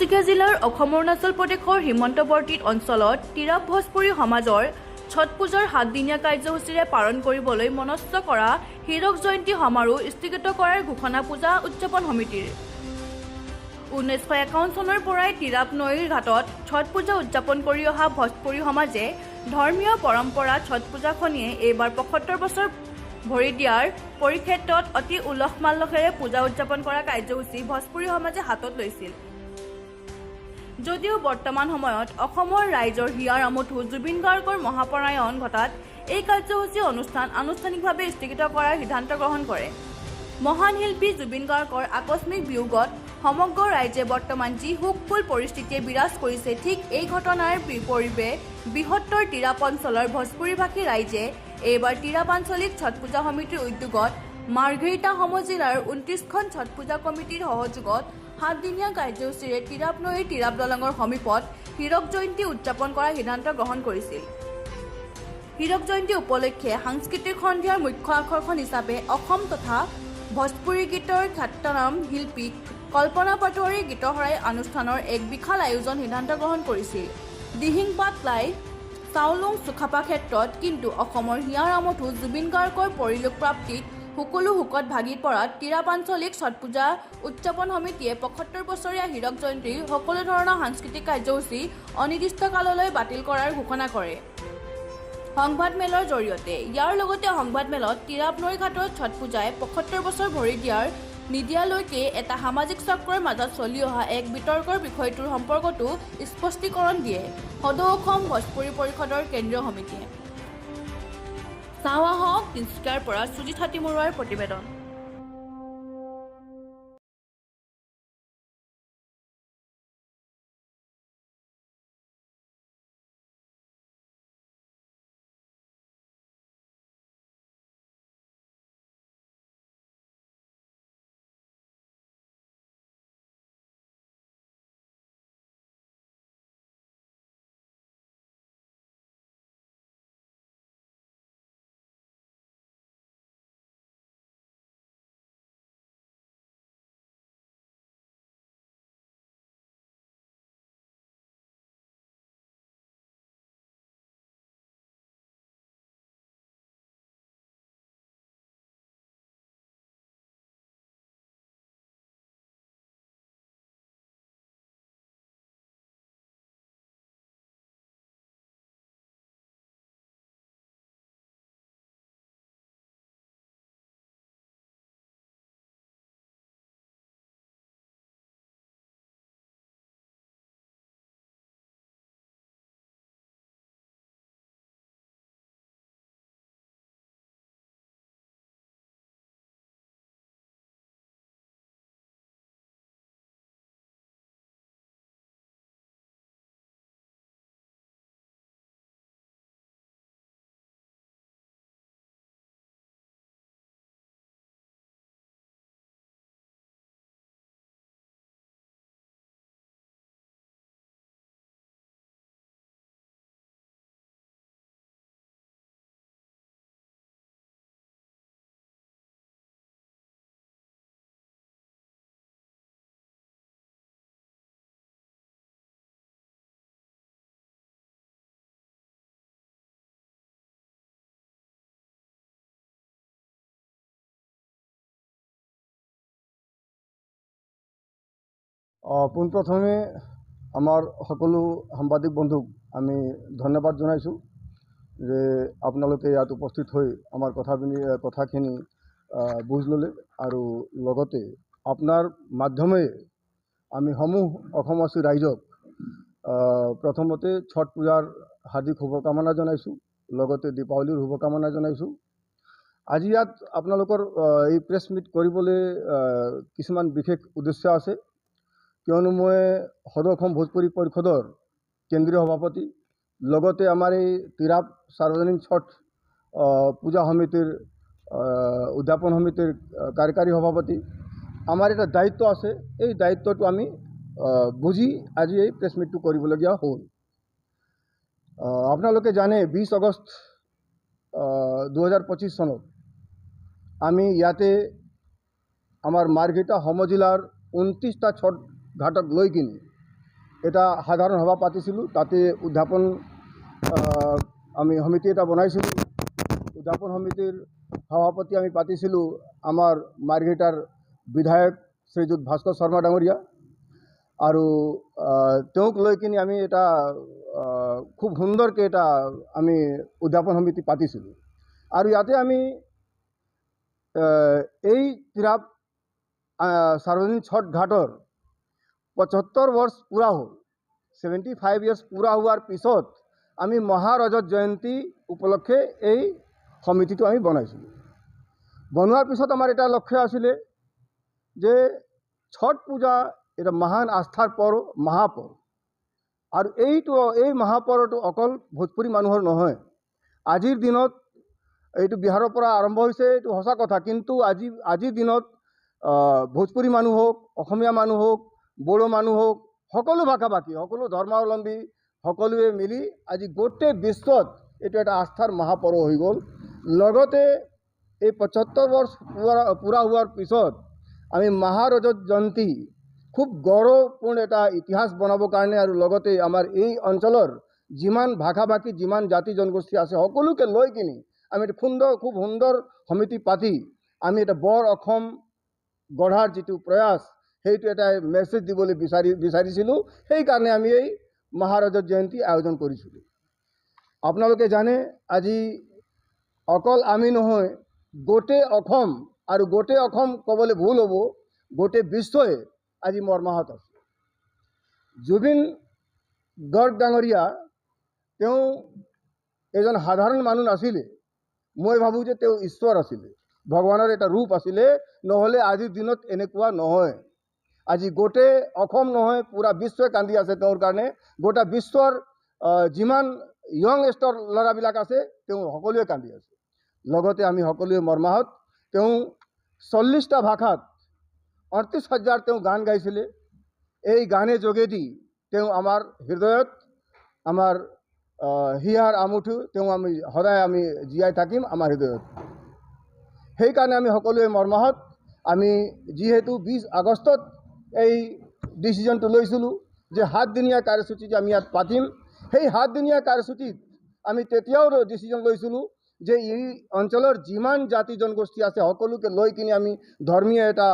তিনিচুকীয়া জিলাৰ অসম অৰুণাচল প্ৰদেশৰ সীমান্তৱৰ্তী অঞ্চলত তিৰাপ ভোজপুৰী সমাজৰ ছট পূজাৰ 7দিনীয়া কাৰ্যসূচীৰে পালন কৰিবলৈ মনস্থ কৰা হীৰক জয়ন্তী সমাৰোহ স্থগিত কৰাৰ ঘোষণা পূজা উদযাপন সমিতিৰ। 1951 চনৰ পৰাই তিৰাপ নৈৰ ঘাটত ছট পূজা উদযাপন কৰি অহা ভোজপুৰী সমাজে ধৰ্মীয় পৰম্পৰা ছট পূজাখনিয়ে এইবাৰ 75 বছৰ ভৰি দিয়াৰ পৰিক্ষেত্ৰত অতি উলহ মালহেৰে পূজা উদযাপন কৰা কাৰ্যসূচী ভোজপুৰী সমাজে হাতত লৈছিল। যদিও বৰ্তমান সময়ত অসমৰ ৰাইজৰ হিয়াৰ আমঠু জুবিন গাৰ্গৰ মহাপৰায়ণ ঘটাত এই কাৰ্যসূচী অনুষ্ঠান আনুষ্ঠানিকভাৱে স্থগিত কৰাৰ সিদ্ধান্ত গ্ৰহণ কৰে। মহান শিল্পী জুবিন গাৰ্গৰ আকস্মিক বিয়োগত সমগ্ৰ ৰাইজে বৰ্তমান যি শোকফুল পৰিস্থিতিয়ে বিৰাজ কৰিছে, ঠিক এই ঘটনাৰ বিপৰীতে বৃহত্তৰ তিৰাপ অঞ্চলৰ ভোজপুৰীভাষী ৰাইজে এইবাৰ তিৰাপ আঞ্চলিক ছট পূজা সমিতিৰ উদ্যোগত মাৰ্ঘেৰিটা সমজিলাৰ 29খন ছট পূজা কমিটিৰ সহযোগত 7দিনীয়া কাৰ্যসূচীৰে তিৰাপ নৈৰ তিৰাপ দলঙৰ সমীপত হীৰক জয়ন্তী উদযাপন কৰাৰ সিদ্ধান্ত গ্ৰহণ কৰিছিল। হীৰক জয়ন্তী উপলক্ষে সাংস্কৃতিক সন্ধিয়াৰ মুখ্য আকৰ্ষণ হিচাপে অসম তথা ভোজপুৰী গীতৰ খ্যাতনাম শিল্পী কল্পনা পাটোৱাৰীৰ গীতহৰাই অনুষ্ঠানৰ এক বিশাল আয়োজন সিদ্ধান্ত গ্ৰহণ কৰিছিল। দিহিং পাত লাই চাওলুং চুকাফা ক্ষেত্ৰত কিন্তু অসমৰ হিয়াৰ আমঠু জুবিন গাৰ্গৰ পৰিলোক প্ৰাপ্তিত সকলো শোকত ভাগি পৰাত তিৰাপ আঞ্চলিক ছট পূজা উদযাপন সমিতিয়ে 75 বছৰীয়া হীৰক জয়ন্তীৰ সকলো ধৰণৰ সাংস্কৃতিক কাৰ্যসূচী অনিৰ্দিষ্টকাললৈ বাতিল কৰাৰ ঘোষণা কৰে। সংবাদমেলৰ জৰিয়তে ইয়াৰ লগতে সংবাদমেলত তিৰাপ নৈৰ ঘাটত ছট পূজাই 75 বছৰ ভৰি নিদিয়ালৈকে এটা সামাজিক চক্ৰৰ মাজত চলি অহা এক বিতৰ্কৰ বিষয়টোৰ সম্পৰ্কতো স্পষ্টীকৰণ দিয়ে সদৌ অসম ভোজপুৰী পৰিষদৰ কেন্দ্ৰীয় সমিতিয়ে। চাওঁ আহক তিনিচুকীয়াৰ পৰা সুজিত হাতীমৰুৱাৰ প্ৰতিবেদন। পোনপ্ৰথমে আমাৰ সকলো সাংবাদিক বন্ধুক আমি ধন্যবাদ জনাইছোঁ যে আপোনালোকে ইয়াত উপস্থিত হৈ আমাৰ কথাখিনি বুজ ল'লে আৰু লগতে আপোনাৰ মাধ্যমে আমি সমূহ অসমবাসী ৰাইজক প্ৰথমতে ছট পূজাৰ হাৰ্দিক শুভকামনা জনাইছোঁ, লগতে দীপাৱলীৰ শুভকামনা জনাইছোঁ। আজি ইয়াত আপোনালোকৰ এই প্ৰেছ মিট কৰিবলৈ কিছুমান বিশেষ উদ্দেশ্য আছে, কিয়নো মই সদৌ অসম ভোজপুৰী পৰিষদৰ কেন্দ্ৰীয় সভাপতি, লগতে আমাৰ এই তিৰাপ সাৰ্বজনীন ছট পূজা সমিতিৰ উদযাপন সমিতিৰ কাৰ্যকাৰী সভাপতি। আমাৰ এটা দায়িত্ব আছে, এই দায়িত্বটো আমি বুজি আজি এই প্ৰেছ মিটটো কৰিবলগীয়া হ'ল। আপোনালোকে জানে 20 আগষ্ট 2025 চনত আমি ইয়াতে আমাৰ মাৰ্ঘেৰিটা সমজিলাৰ 29টা ছট ঘাটক লৈ কিনে এটা সাধাৰণ সভা পাতিছিলোঁ। তাতে উদ্যাপন আমি সমিতি এটা বনাইছিলোঁ। উদ্যাপন সমিতিৰ সভাপতি আমি পাতিছিলোঁ আমাৰ মাৰ্ঘেৰিটাৰ বিধায়ক শ্ৰীযুত ভাস্কৰ শৰ্মা ডাঙৰীয়া। আৰু তেওঁক লৈ কিনি আমি এটা খুব সুন্দৰকৈ এটা আমি উদ্যাপন সমিতি পাতিছিলোঁ। আৰু ইয়াতে আমি এই তিৰাপ সাৰ্বজনীন ছট ঘাটৰ 75 বৰ্ষ পূৰা হ'ল, 75 ইয়াৰ্ছ পূৰা হোৱাৰ পিছত আমি মহাৰজত জয়ন্তী উপলক্ষে এই সমিতিটো আমি বনাইছিলোঁ। বনোৱাৰ পিছত আমাৰ এটা লক্ষ্য আছিলে যে ছট পূজা এটা মহান আস্থাৰ পৰ্ব, মহাপৰ্ব। আৰু এই মহাপৰ্বটো অকল ভোজপুৰী মানুহৰ নহয়। আজিৰ দিনত এইটো বিহাৰৰ পৰা আৰম্ভ হৈছে, এইটো সঁচা কথা। কিন্তু আজিৰ দিনত ভোজপুৰী মানুহ হওক, অসমীয়া মানুহ হওক, বড়ো মানুহ হওক, সকলো ভাষা ভাষী, সকলো ধৰ্মাৱলম্বী সকলোৱে মিলি আজি গোটেই বিশ্বত এইটো এটা আস্থাৰ মহাপৰ্ব হৈ গ'ল। লগতে এই 75 বৰ্ষ পূৰা হোৱাৰ পিছত আমি মহাৰজত জয়ন্তী খুব গৌৰৱপূৰ্ণ এটা ইতিহাস বনাবৰ কাৰণে আৰু লগতে আমাৰ এই অঞ্চলৰ যিমান ভাষা ভাষী, যিমান জাতি জনগোষ্ঠী আছে সকলোকে লৈ কিনি আমি এটা খুব সুন্দৰ সমিতি পাতি আমি এটা বৰ অসম গঢ়াৰ যিটো প্ৰয়াস, সেইটো এটা মেছেজ দিবলৈ বিচাৰিছিলোঁ। সেইকাৰণে আমি এই মহাৰজত জয়ন্তী আয়োজন কৰিছিলোঁ। আপোনালোকে জানে আজি অকল আমি নহয়, গোটেই অসম, আৰু গোটেই অসম ক'বলৈ ভুল হ'ব, গোটেই বিশ্বই আজি মৰ্মাহত আছে। জুবিন গৰ্গ ডাঙৰীয়া তেওঁ এজন সাধাৰণ মানুহ নাছিলে। মই ভাবোঁ যে তেওঁ ঈশ্বৰ আছিলে, ভগৱানৰ এটা ৰূপ আছিলে। নহ'লে আজিৰ দিনত এনেকুৱা নহয়। আজি গোটেই অসম নহয়, পূৰা বিশ্বই কান্দি আছে তেওঁৰ কাৰণে। গোটেই বিশ্বৰ যিমান য়ংষ্টাৰ ল'ৰাবিলাক আছে তেওঁ সকলোৱে কান্দি আছে। লগতে আমি সকলোৱে মৰ্মাহত। তেওঁ 40টা ভাষাত 38,000 তেওঁ গান গাইছিলে। এই গানে যোগেদি তেওঁ আমাৰ হৃদয়ত, আমাৰ হিয়াৰ আমুঠু তেওঁ আমি সদায় আমি জীয়াই থাকিম আমাৰ হৃদয়ত। সেইকাৰণে আমি সকলোৱে মৰ্মাহত। আমি যিহেতু 20 আগষ্টত এই ডিচিশ্যনটো লৈছিলোঁ যে 7 দিনীয়া কাৰ্যসূচী যে আমি ইয়াত পাতিম। সেই 7 দিনীয়া কাৰ্যসূচীত আমি তেতিয়াও ডিচিশ্যন লৈছিলোঁ যে এই অঞ্চলৰ যিমান জাতি জনগোষ্ঠী আছে সকলোকে লৈ কিনি আমি ধৰ্মীয় এটা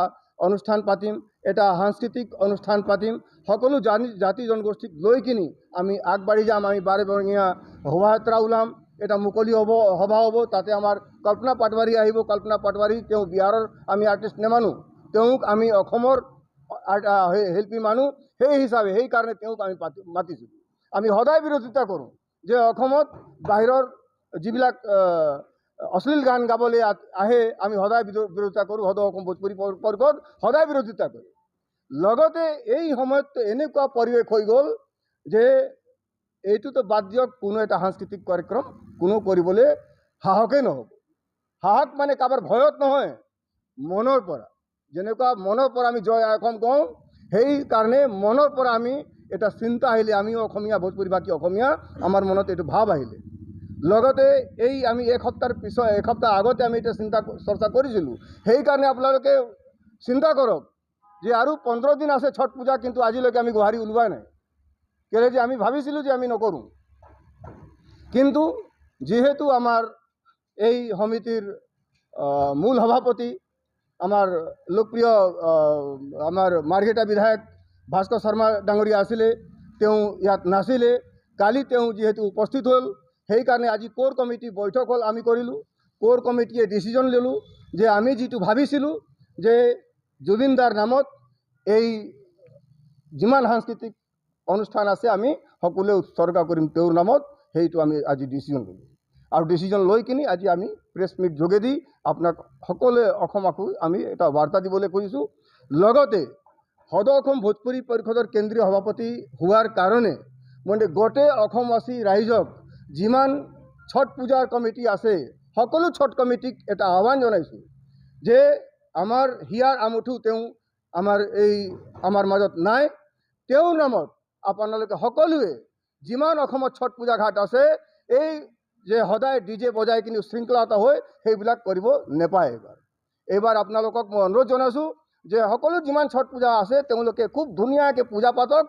অনুষ্ঠান পাতিম, এটা সাংস্কৃতিক অনুষ্ঠান পাতিম। সকলো জাতি জনগোষ্ঠীক লৈ কিনি আমি আগবাঢ়ি যাম। আমি বাৰেবৰণীয়া শোভাযাত্ৰা ওলাম, এটা মুকলি সভা হ'ব। তাতে আমাৰ কল্পনা পাটৱাৰী আহিব। কল্পনা পাটৱাৰী তেওঁ বিহাৰৰ আমি আৰ্টিষ্ট নেমানো, তেওঁক আমি অসমৰ শিল্পী মানুহ। সেইকাৰণে তেওঁক আমি মাতিছোঁ। আমি সদায় বিৰোধিতা কৰোঁ যে অসমত বাহিৰৰ যিবিলাক অশ্লীল গান গাবলৈ আহে, আমি সদায় বিৰোধিতা কৰোঁ। সদৌ অসম ভোজপুৰী পৰিষদ সদায় বিৰোধিতা কৰোঁ। লগতে এই সময়ত এনেকুৱা পৰিৱেশ হৈ গ'ল যে এইটোতো বাদ দিয়ক, কোনো এটা সাংস্কৃতিক কাৰ্যক্ৰম কোনো কৰিবলৈ সাহসেই নহ'ব। সাহস মানে কাৰোবাৰ ভয়ত নহয়, মনৰ পৰা। যেনেকুৱা মনৰ পৰা আমি জয় অসম কওঁ, সেইকাৰণে মনৰ পৰা আমি এটা চিন্তা আহিলে, আমিও অসমীয়া, ভোজপুৰী ভাষী অসমীয়া, আমাৰ মনত এইটো ভাৱ আহিলে। লগতে এই আমি এসপ্তাহ আগতে আমি এটা চৰ্চা কৰিছিলোঁ। সেইকাৰণে আপোনালোকে চিন্তা কৰক যে আৰু 15 দিন আছে ছট পূজা, কিন্তু আজিলৈকে আমি গোহাৰি ওলোৱাই নাই। কেলে যে আমি ভাবিছিলোঁ যে আমি নকৰোঁ। কিন্তু যেহেতু আমাৰ এই সমিতিৰ মূল সভাপতি আমাৰ লোকপ্ৰিয় আমাৰ মাৰ্ঘেৰিটা বিধায়ক ভাস্কৰ শৰ্মা ডাঙৰীয়া আছিলে, তেওঁ ইয়াত নাছিলে। কালি তেওঁ যিহেতু উপস্থিত হ'ল, সেইকাৰণে আজি কোৰ কমিটি বৈঠক হ'ল, আমি কৰিলোঁ। কোৰ কমিটিয়ে ডিচিশ্যন ল'লোঁ যে আমি যিটো ভাবিছিলোঁ যে জুবিনদাৰ নামত এই যিমান সাংস্কৃতিক অনুষ্ঠান আছে আমি সকলোৱে উৎসৰ্গা কৰিম তেওঁৰ নামত, সেইটো আমি আজি ডিচিশ্যন ল'লোঁ। আৰু ডিচিশ্যন লৈ কিনি আজি আমি প্ৰেছ মিট যোগেদি আপোনাক সকলোৱে অসমকো আমি এটা বাৰ্তা দিবলৈ খুজিছোঁ। লগতে সদৌ অসম ভোজপুৰী পৰিষদৰ কেন্দ্ৰীয় সভাপতি হোৱাৰ কাৰণে মই গোটেই অসমবাসী ৰাইজক যিমান ছট পূজাৰ কমিটি আছে সকলো ছট কমিটিক এটা আহ্বান জনাইছোঁ যে আমাৰ হিয়াৰ আমুঠু তেওঁ আমাৰ মাজত নাই। তেওঁৰ নামত আপোনালোকে সকলোৱে যিমান অসমত ছট পূজা ঘাট আছে, এই যে সদায় DJ বজাই কিনি শৃংখলাতা হৈ সেইবিলাক কৰিব নেপায়। এইবাৰ আপোনালোকক মই অনুৰোধ জনাইছোঁ যে সকলো যিমান ছট পূজা আছে তেওঁলোকে খুব ধুনীয়াকৈ পূজা পাতক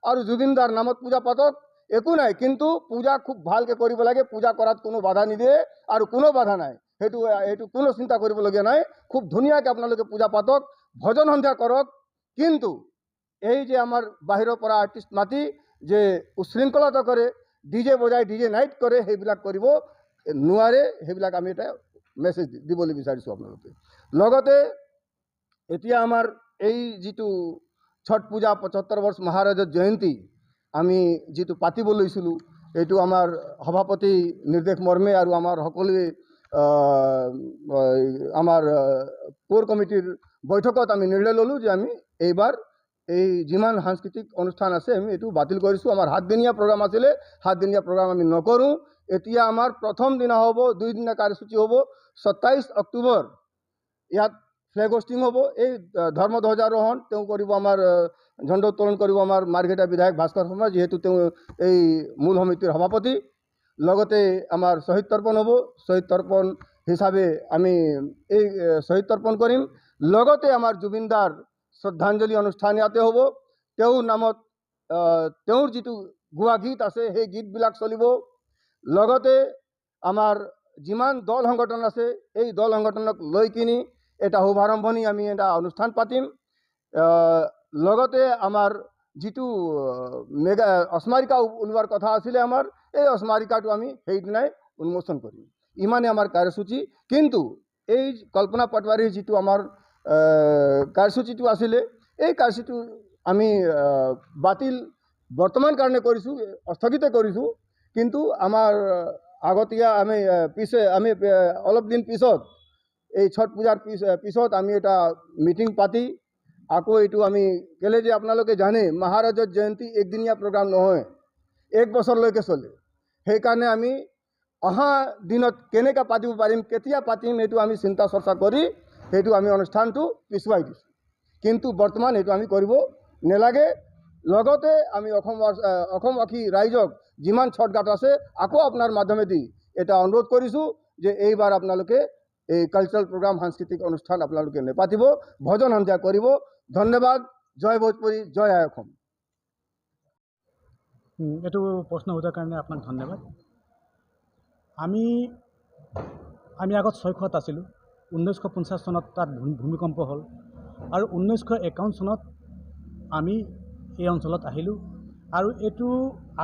আৰু জুবিনদাৰ নামত পূজা পাতক, একো নাই। কিন্তু পূজা খুব ভালকৈ কৰিব লাগে, পূজা কৰাত কোনো বাধা নিদিয়ে আৰু কোনো বাধা নাই, সেইটো কোনো চিন্তা কৰিবলগীয়া নাই। খুব ধুনীয়াকৈ আপোনালোকে পূজা পাতক, ভজন সন্ধ্যা কৰক। কিন্তু এই যে আমাৰ বাহিৰৰ পৰা আৰ্টিষ্ট মাতি যে উশৃংখলতা কৰে, ডিজে বজাই ডিজে নাইট কৰে, সেইবিলাক কৰিব নোৱাৰে। সেইবিলাক আমি এটা মেছেজ দিবলৈ বিচাৰিছোঁ আপোনালোকে। লগতে এতিয়া আমাৰ এই যিটো ছট পূজা ৭৫ বৰ্ষ মহাৰাজৰ জয়ন্তী আমি যিটো পাতিব লৈছিলোঁ, এইটো আমাৰ সভাপতি নিৰ্দেশ মৰ্মে আৰু আমাৰ সকলোৱে আমাৰ কোৰ কমিটিৰ বৈঠকত আমি নিৰ্ণয় ল'লোঁ যে আমি এইবাৰ এই যিমান সাংস্কৃতিক অনুষ্ঠান আছে আমি এইটো বাতিল কৰিছোঁ। আমাৰ 7 দিনীয়া প্ৰগ্ৰাম আছিলে, 7 দিনীয়া প্ৰগ্ৰাম আমি নকৰোঁ। এতিয়া আমাৰ প্ৰথম দিনা হ'ব, 2 দিনীয়া কাৰ্যসূচী হ'ব 27 অক্টোবৰ। ইয়াত ফ্লেগ হোষ্টিং হ'ব, এই ধৰ্মধ্বজাৰোহণ তেওঁ কৰিব, আমাৰ ঝণ্ড উত্তোলন কৰিব আমাৰ মাৰ্ঘেৰিটা বিধায়ক ভাস্কৰ শৰ্মা, যিহেতু তেওঁ এই মূল সমিতিৰ সভাপতি। লগতে আমাৰ শ্বহীদ তৰ্পণ হ'ব, শ্বহীদ তৰ্পণ হিচাপে আমি এই শ্বহীদ তৰ্পণ কৰিম। লগতে আমাৰ জুবিনদাৰ শ্ৰদ্ধাঞ্জলি অনুষ্ঠান ইয়াতে হ'ব। তেওঁৰ নামত তেওঁৰ যিটো গোৱা গীত আছে সেই গীতবিলাক চলিব। লগতে আমাৰ যিমান দল সংগঠন আছে এই দল সংগঠনক লৈ কিনি এটা শুভাৰম্ভণি আমি এটা অনুষ্ঠান পাতিম। লগতে আমাৰ যিটো অস্মাৰিকা ওলোৱাৰ কথা আছিলে আমাৰ, এই অস্মাৰিকাটো আমি সেইদিনাই উন্মোচন কৰিম। ইমানে আমাৰ কাৰ্যসূচী। কিন্তু এই কল্পনা পাটোৱাৰীৰ যিটো আমাৰ কাৰ্যসূচীটো আছিলে, এই কাৰ্যসূচীটো আমি বাতিল বৰ্তমান কাৰণে কৰিছোঁ, স্থগিত কৰিছোঁ। কিন্তু আমাৰ আগতীয়া আমি অলপ দিন পিছত এই ছট পূজাৰ পিছত আমি এটা মিটিং পাতি আকৌ এইটো আমি কেলে যে আপোনালোকে জানে মহাৰাজৰ জয়ন্তী একদিনীয়া প্ৰগ্ৰাম নহয়, 1 বছৰলৈকে চলে। সেইকাৰণে আমি অহা দিনত কেনেকৈ পাতিব পাৰিম, কেতিয়া পাতিম, এইটো আমি চিন্তা চৰ্চা কৰি সেইটো আমি অনুষ্ঠানটো পিছুৱাই দিছোঁ। কিন্তু বৰ্তমান এইটো আমি কৰিব নালাগে। লগতে আমি অসমবাসী ৰাইজক যিমান ছটঘাট আছে আকৌ আপোনাৰ মাধ্যমেদি এটা অনুৰোধ কৰিছোঁ যে এইবাৰ আপোনালোকে এই কালচাৰেল প্ৰগ্ৰাম, সাংস্কৃতিক অনুষ্ঠান আপোনালোকে নেপাতিব, ভজন সন্ধ্যা কৰিব। ধন্যবাদ। জয় ভোজপুৰী, জয় আই অসম। এইটো প্ৰশ্ন সোধাৰ কাৰণে আপোনাক ধন্যবাদ। আমি আগত 600ত আছিলোঁ। 1950 চনত তাত ভূমিকম্প হ'ল আৰু 1951 চনত আমি এই অঞ্চলত আহিলোঁ। আৰু এইটো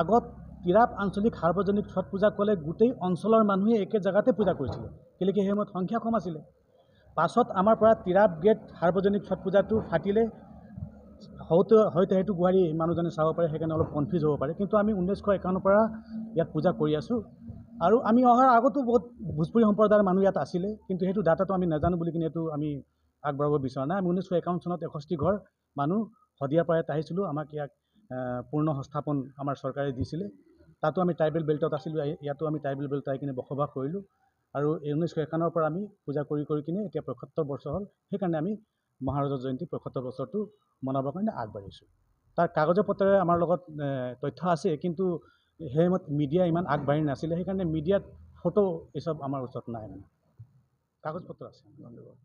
আগত তিৰাপ আঞ্চলিক সাৰ্বজনিক ছট পূজা ক'লে গোটেই অঞ্চলৰ মানুহে একে জেগাতে পূজা কৰিছিলে, কেলৈ সেই সময়ত সংখ্যা কম আছিলে। পাছত আমাৰ পৰা তিৰাপ গেট সাৰ্বজনিক ছট পূজাটো ফাটিলে, হয়তো সেইটো গুৱাহাটী মানুহজনে চাব পাৰে, সেইকাৰণে অলপ কনফিউজ হ'ব পাৰে। কিন্তু আমি 1951 পৰা ইয়াত পূজা কৰি আছোঁ। আৰু আমি অহাৰ আগতো বহুত ভোজপুৰী সম্প্ৰদায়ৰ মানুহ ইয়াত আছিলে, কিন্তু সেইটো ডাটাটো আমি নাজানো বুলি কিনে এইটো আমি আগবঢ়াব বিচৰা নাই। আমি 1951 চনত 61 ঘৰ মানুহ শদিয়াৰ পৰা ইয়াত আহিছিলোঁ। আমাক ইয়াক পূৰ্ণ সংস্থাপন আমাৰ চৰকাৰে দিছিলে। তাতো আমি ট্ৰাইবেল বেল্টত আছিলোঁ, ইয়াতো আমি ট্ৰাইবেল বেল্ট পাই কিনে বসবাস কৰিলোঁ। আৰু 1951 পৰা আমি পূজা কৰি কিনে এতিয়া 75 বছৰ হ'ল। সেইকাৰণে আমি মহাৰাজৰ জয়ন্তী 75 বছৰটো মনাবৰ কাৰণে আগবাঢ়িছোঁ। তাৰ কাগজে পত্ৰৰে আমাৰ লগত তথ্য আছে, কিন্তু সেই সময়ত মিডিয়া ইমান আগবাঢ়ি নাছিলে, সেইকাৰণে মিডিয়াত ফটো এইচব আমাৰ ওচৰত নাই, মানে কাগজ পত্ৰ আছে। ধন্যবাদ।